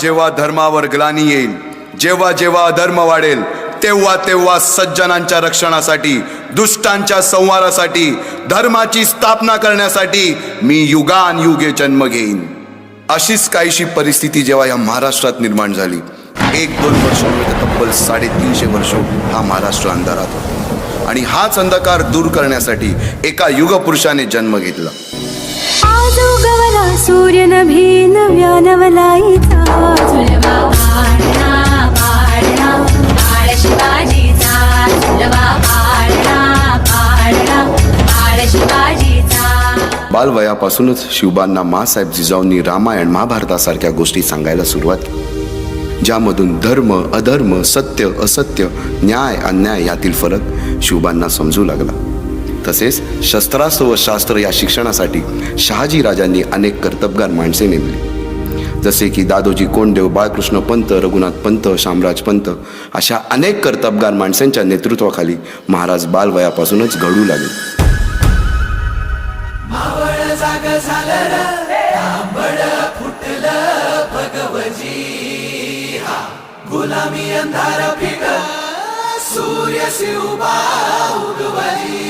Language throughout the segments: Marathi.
जेव्हा धर्मावर ग्लानी येईल, जेव्हा जेव्हा अधर्म वाढेल, तेव्हा तेव्हा सज्जनांच्या रक्षणासाठी, दुष्टांच्या संहारासाठी, धर्माची स्थापना करण्यासाठी मी युगानयुगे जन्म घेईन. अशीच काहीशी परिस्थिती जेव्हा या महाराष्ट्रात निर्माण झाली, 1-2 वर्ष तब्बल 350 वर्ष हा महाराष्ट्र अंधारात होता. आणि हाच अंधकार दूर करण्यासाठी एका युगपुरुषाने जन्म घेतला. आज उगवला सूर्य नभी नव्या नवलाईचा, झुलवा पाडणा पाडणा बाळ शिवाजीचा, झुलवा पाडणा पाडणा बाळ शिवाजीचा. बालवयापासूनच शिवबांना माँसाहेब जिजाऊंनी रामायण महाभारतासारख्या गोष्टी सांगायला सुरुवात केली, ज्यामधून धर्म अधर्म, सत्य असत्य, न्याय अन्याय यातील फरक शिवबांना समजू लागला. तसेच शस्त्रास्त्र व शास्त्र या शिक्षणासाठी शहाजी राजांनी अनेक कर्तबगार माणसे नेमली, जसे की दादोजी कोंडदेव, बाळकृष्ण पंत, रघुनाथ पंत, शामराज पंत अशा अनेक कर्तबगार माणसांच्या नेतृत्वाखाली महाराज बालवयापासूनच घडू लागले. गुलामी अंधार फिक सूर्य शिवबा उगवली.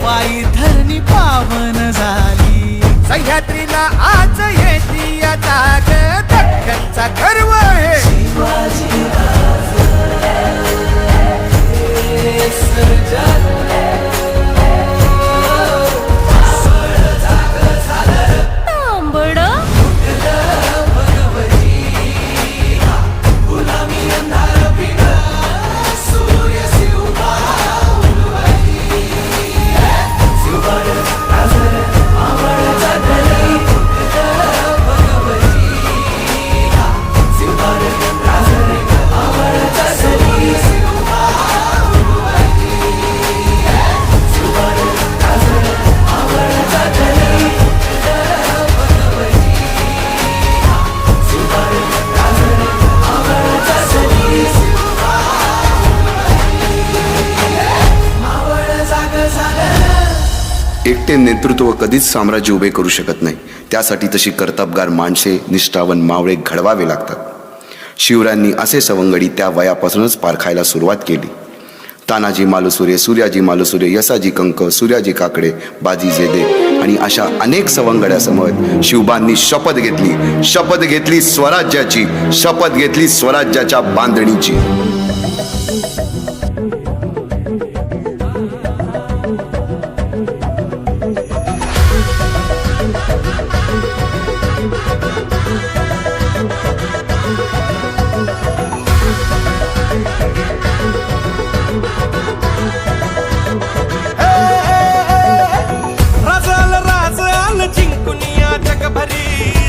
पायी धरणी पावन झाली, सह्याद्रीला आज येती या जाग, दख्खनचा गर्व आहे शिवाजी एकटे नेतृत्व कधीच साम्राज्य उभे करू शकत नाही. त्यासाठी तशी कर्तबगार माणसे, निष्ठावन मावळे घडवावे लागतात. शिवरायांनी असे सवंगडी त्या वयापासूनच पारखायला सुरुवात केली. तानाजी मालुसुरे, सूर्याजी मालुसुरे, यसाजी कंक, सूर्याजी काकडे, बाजी जेदे आणि अशा अनेक सवंगड्यासमोर शिवबांनी शपथ घेतली स्वराज्याची, शपथ घेतली स्वराज्याच्या बांधणीची.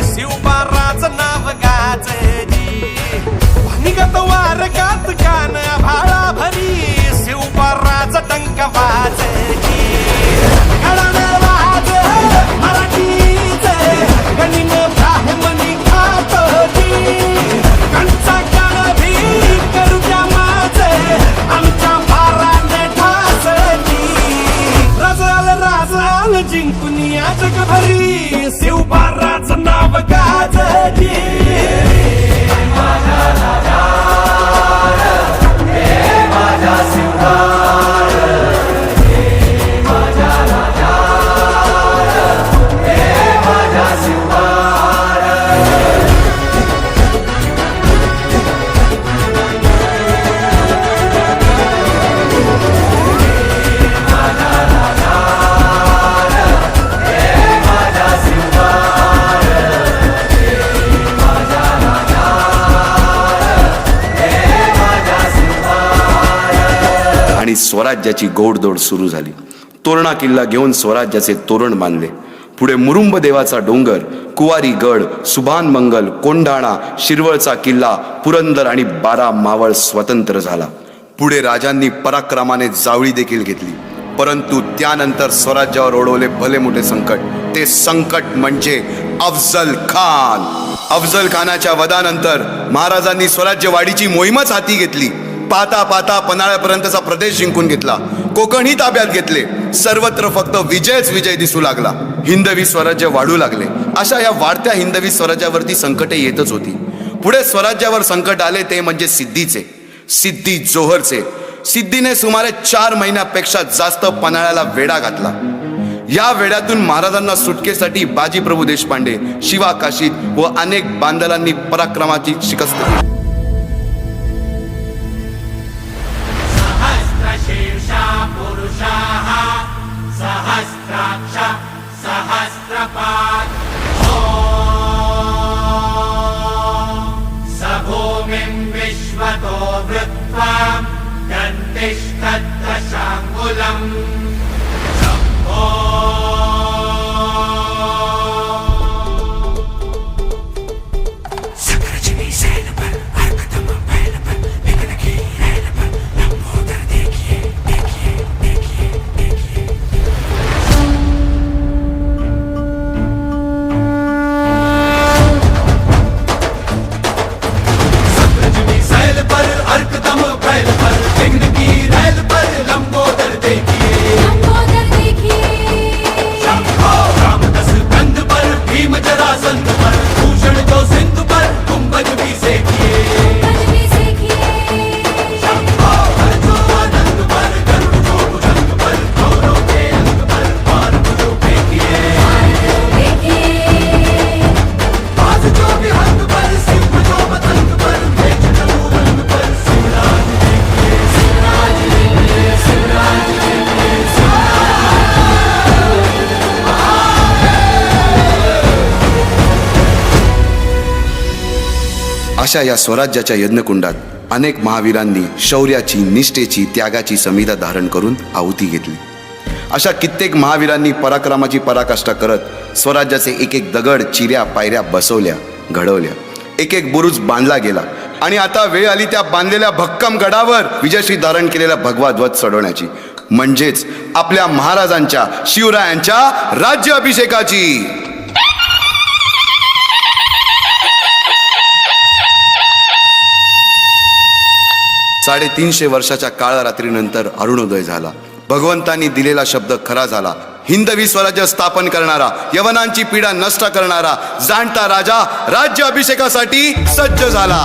शिवबा राज नाव गाजली, निगत वार गात गाण स्वराज्याची गोडदोड सुरू झाली. तोरणा किल्ला घेऊन स्वराज्याचे तोरण बांधले. पुढे मुरुंब देवाचा डोंगर, कुवारी गड, सुभान मंगल, कोंढाणा, शिरवळचा किल्ला, पुरंदर आणि 12 मावळ स्वतंत्र झाला. पुढे राजांनी पराक्रमाने जावळी देखील घेतली. परंतु त्यानंतर स्वराज्यावर ओढवले भले मोठे संकट. ते संकट म्हणजे अफजल खान. अफजल खानाच्या वधानंतर महाराजांनी स्वराज्य वाढीची मोहीमच हाती घेतली. पाहता पाहता पन्हाळ्यापर्यंतचा प्रदेश जिंकून घेतला. कोकणही ताब्यात घेतले. सर्वत्र फक्त विजयच विजय दिसू लागला. हिंदवी स्वराज्य वाढू लागले. अशा या वाढत्या हिंदवी स्वराज्यावरती संकटे येतच होती. पुढे स्वराज्यावर संकट आले ते म्हणजे सिद्धीचे, सिद्धी जोहरचे. सिद्धीने सुमारे 4 महिन्यापेक्षा जास्त पन्हाळ्याला वेढा घातला. या वेड्यातून महाराजांना सुटकेसाठी बाजीप्रभू देशपांडे, शिवा काशीद व अनेक बांदलांनी पराक्रमाची शिकस्त दिली. सहस्रशीर्षा पुरुषाः सहस्राक्ष सहस्रपाद स भूमिं विश्वतो वृत्वा दन्तिष्ठद्दशाङ्गुलम् अशा या स्वराज्याच्या यज्ञकुंडात अनेक महावीरांनी शौर्याची, निष्ठेची, त्यागाची समिधा धारण करून आहुती घेतली. अशा कित्येक महावीरांनी पराक्रमाची पराकाष्ठा करत स्वराज्याचे एक एक दगड, चिऱ्या, पायऱ्या बसवल्या, घडवल्या. एक एक बुरुज बांधला गेला आणि आता वेळ आली त्या बांधलेल्या भक्कम गडावर विजयश्री धारण केलेला भगवा ध्वज चढवण्याची, म्हणजेच आपल्या महाराजांच्या, शिवरायांच्या राज्याभिषेकाची. 350 वर्षाच्या काळरात्रीनंतर अरुणोदय झाला. भगवंतांनी दिलेला शब्द खरा झाला. हिंदवी स्वराज्य स्थापन करणारा, यवनांची पीडा नष्ट करणारा जाणता राजा राज्याभिषेकासाठी सज्ज झाला.